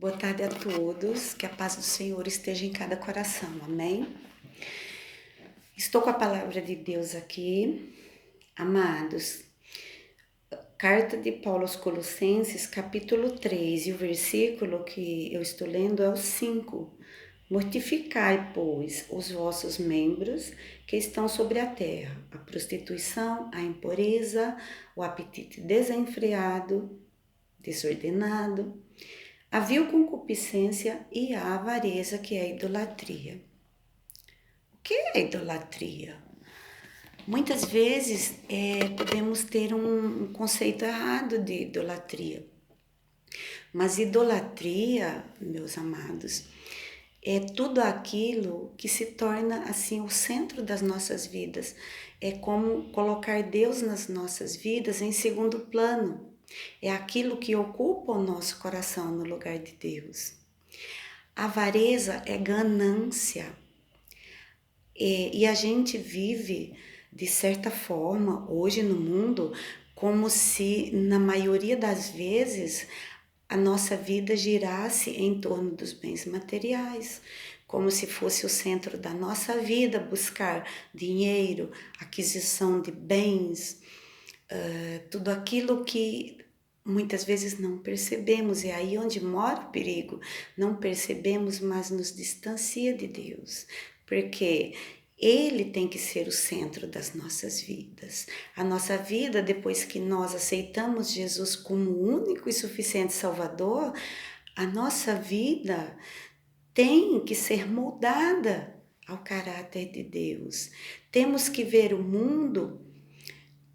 Boa tarde a todos, que a paz do Senhor esteja em cada coração, amém? Estou com a palavra de Deus aqui, amados. Carta de Paulo aos Colossenses, capítulo 3, e o versículo que eu estou lendo é o 5. Mortificai, pois, os vossos membros que estão sobre a terra, a prostituição, a impureza, o apetite desenfreado, desordenado, a vil concupiscência e a avareza, que é a idolatria. O que é idolatria? Muitas vezes podemos ter um conceito errado de idolatria. Mas idolatria, meus amados, é tudo aquilo que se torna assim o centro das nossas vidas. É como colocar Deus nas nossas vidas em segundo plano. É aquilo que ocupa o nosso coração no lugar de Deus. Avareza é ganância. E a gente vive, de certa forma, hoje no mundo, como se, na maioria das vezes, a nossa vida girasse em torno dos bens materiais, como se fosse o centro da nossa vida buscar dinheiro, aquisição de bens, tudo aquilo que muitas vezes não percebemos. É aí onde mora o perigo. Não percebemos, mas nos distancia de Deus, porque Ele tem que ser o centro das nossas vidas. A nossa vida, depois que nós aceitamos Jesus como o único e suficiente Salvador, a nossa vida tem que ser moldada ao caráter de Deus. Temos que ver o mundo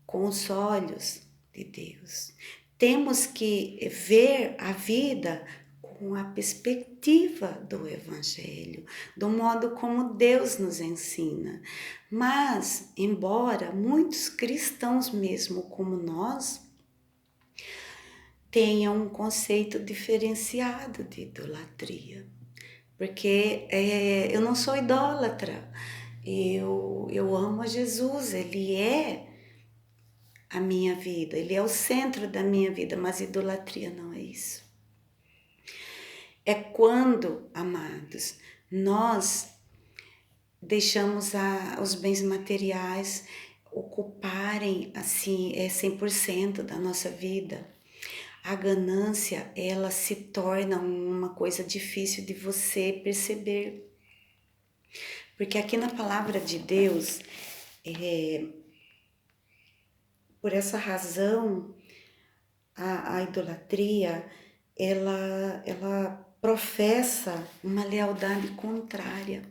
com os olhos de Deus. Temos que ver a vida com a perspectiva do Evangelho, do modo como Deus nos ensina. Mas, embora muitos cristãos, mesmo como nós, tenham um conceito diferenciado de idolatria, porque eu não sou idólatra, eu amo a Jesus, Ele é a minha vida, Ele é o centro da minha vida, mas idolatria não é isso. É quando, amados, nós deixamos os bens materiais ocuparem assim 100% da nossa vida. A ganância, ela se torna uma coisa difícil de você perceber. Porque aqui na palavra de Deus, por essa razão, a idolatria, ela professa uma lealdade contrária.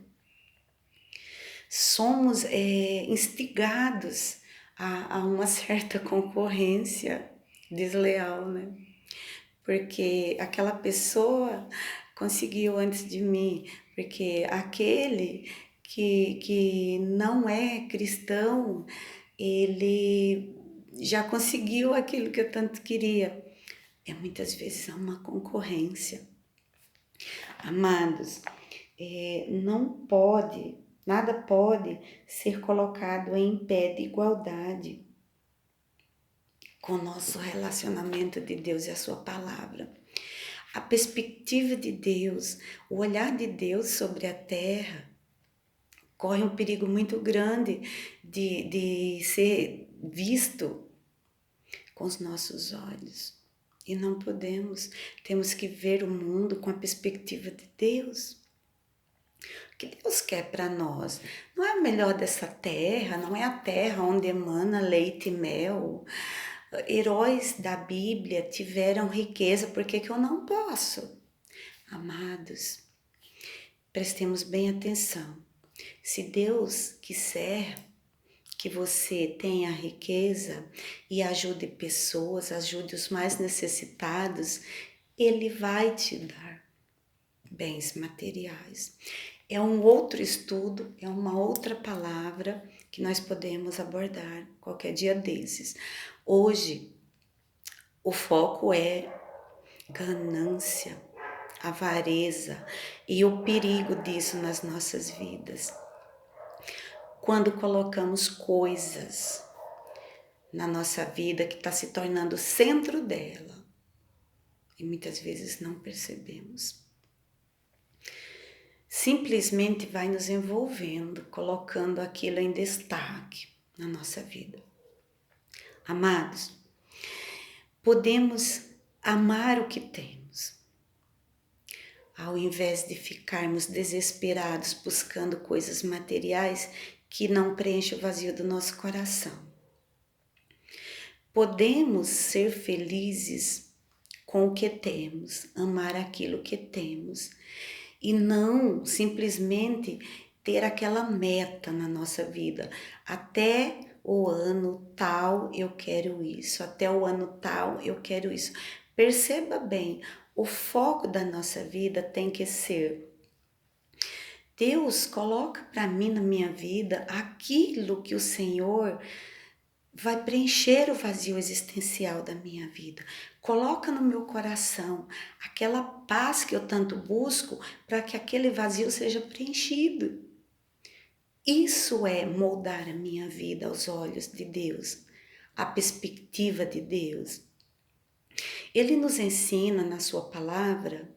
Somos instigados a uma certa concorrência desleal, né? Porque aquela pessoa conseguiu antes de mim, porque aquele que não é cristão, ele já conseguiu aquilo que eu tanto queria. Muitas vezes há uma concorrência. Amados, não pode, nada pode ser colocado em pé de igualdade com o nosso relacionamento de Deus e a sua palavra. A perspectiva de Deus, o olhar de Deus sobre a terra, corre um perigo muito grande de ser visto com os nossos olhos. E não podemos, temos que ver o mundo com a perspectiva de Deus. O que Deus quer para nós? Não é o melhor dessa terra, não é a terra onde emana leite e mel. Heróis da Bíblia tiveram riqueza, por que eu não posso? Amados, prestemos bem atenção. Se Deus quiser que você tenha riqueza e ajude pessoas, ajude os mais necessitados, Ele vai te dar bens materiais. É um outro estudo, é uma outra palavra que nós podemos abordar qualquer dia desses. Hoje, o foco é ganância, avareza e o perigo disso nas nossas vidas. Quando colocamos coisas na nossa vida que está se tornando o centro dela. e muitas vezes não percebemos. Simplesmente vai nos envolvendo, colocando aquilo em destaque na nossa vida. Amados, podemos amar o que temos, ao invés de ficarmos desesperados buscando coisas materiais que não preenchem o vazio do nosso coração. Podemos ser felizes com o que temos, amar aquilo que temos e não simplesmente ter aquela meta na nossa vida. Até o ano tal eu quero isso, até o ano tal eu quero isso. Perceba bem, o foco da nossa vida tem que ser: Deus, coloca para mim na minha vida aquilo que o Senhor vai preencher o vazio existencial da minha vida. Coloca no meu coração aquela paz que eu tanto busco para que aquele vazio seja preenchido. Isso é moldar a minha vida aos olhos de Deus, a perspectiva de Deus. Ele nos ensina na sua palavra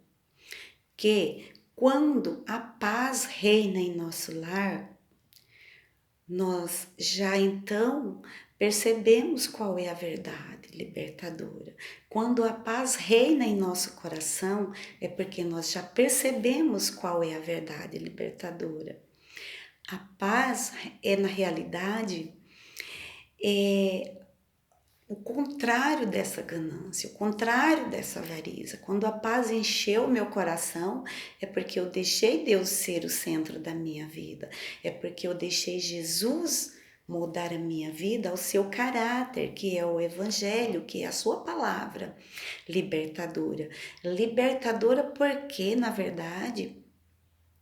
que quando a paz reina em nosso lar, nós já então percebemos qual é a verdade libertadora. Quando a paz reina em nosso coração, é porque nós já percebemos qual é a verdade libertadora. A paz é, na realidade, o contrário dessa ganância, o contrário dessa avareza. Quando a paz encheu meu coração, é porque eu deixei Deus ser o centro da minha vida. É porque eu deixei Jesus moldar a minha vida ao seu caráter, que é o Evangelho, que é a sua palavra libertadora. Libertadora porque, na verdade,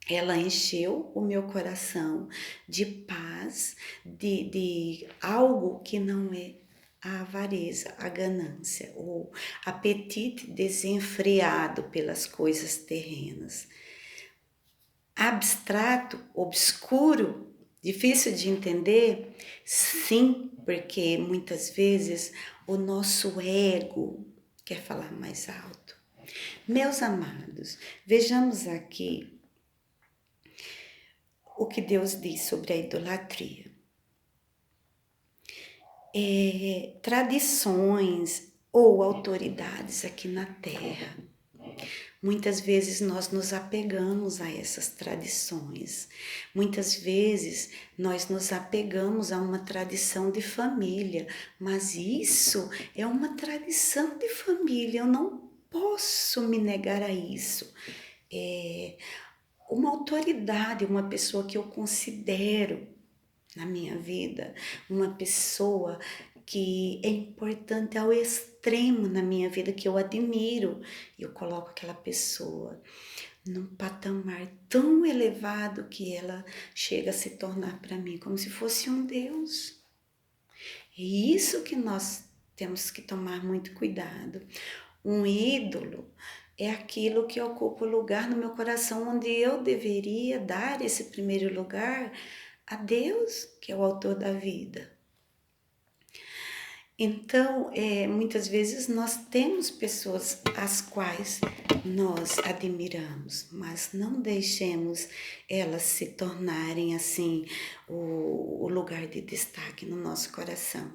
ela encheu o meu coração de paz, de algo que não é a avareza, a ganância, o apetite desenfreado pelas coisas terrenas. Abstrato, obscuro, difícil de entender? Sim, porque muitas vezes o nosso ego quer falar mais alto. Meus amados, vejamos aqui o que Deus diz sobre a idolatria. Tradições ou autoridades aqui na Terra. Muitas vezes nós nos apegamos a essas tradições. Muitas vezes nós nos apegamos a uma tradição de família, mas isso é uma tradição de família, eu não posso me negar a isso. Uma autoridade, uma pessoa que eu considero na minha vida, uma pessoa que é importante ao extremo na minha vida, que eu admiro, eu coloco aquela pessoa num patamar tão elevado que ela chega a se tornar para mim como se fosse um Deus. É isso que nós temos que tomar muito cuidado. Um ídolo é aquilo que ocupa o lugar no meu coração onde eu deveria dar esse primeiro lugar a Deus, que é o autor da vida. Então, muitas vezes nós temos pessoas às quais nós admiramos, mas não deixemos elas se tornarem assim o lugar de destaque no nosso coração.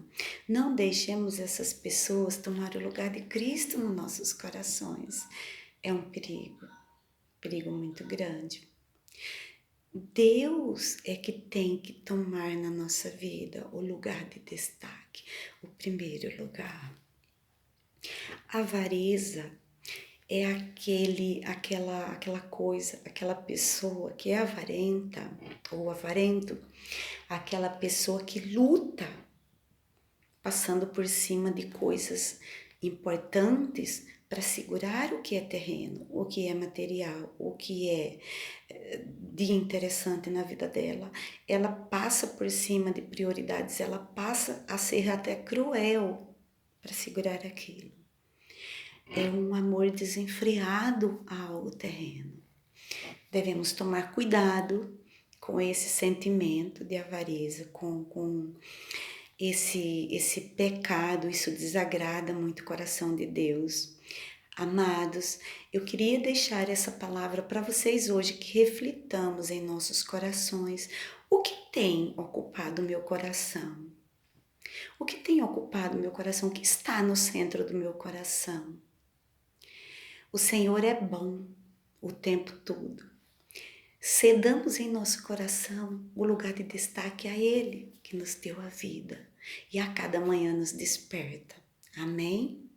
Não deixemos essas pessoas tomar o lugar de Cristo nos nossos corações. É um perigo muito grde. Deus é que tem que tomar na nossa vida o lugar de destaque, o primeiro lugar. A avareza é aquela coisa, aquela pessoa que é avarenta ou avarento, aquela pessoa que luta passando por cima de coisas importantes para segurar o que é terreno, o que é material, o que é de interessante na vida dela. Ela passa por cima de prioridades, ela passa a ser até cruel para segurar aquilo. É um amor desenfreado a algo terreno. Devemos tomar cuidado com esse sentimento de avareza, com esse pecado. Isso desagrada muito o coração de Deus. Amados, eu queria deixar essa palavra para vocês hoje, que reflitamos em nossos corações. O que tem ocupado o meu coração? O que tem ocupado o meu coração? O que está no centro do meu coração? O Senhor é bom o tempo todo. Cedamos em nosso coração o lugar de destaque a Ele, que nos deu a vida e a cada manhã nos desperta. Amém?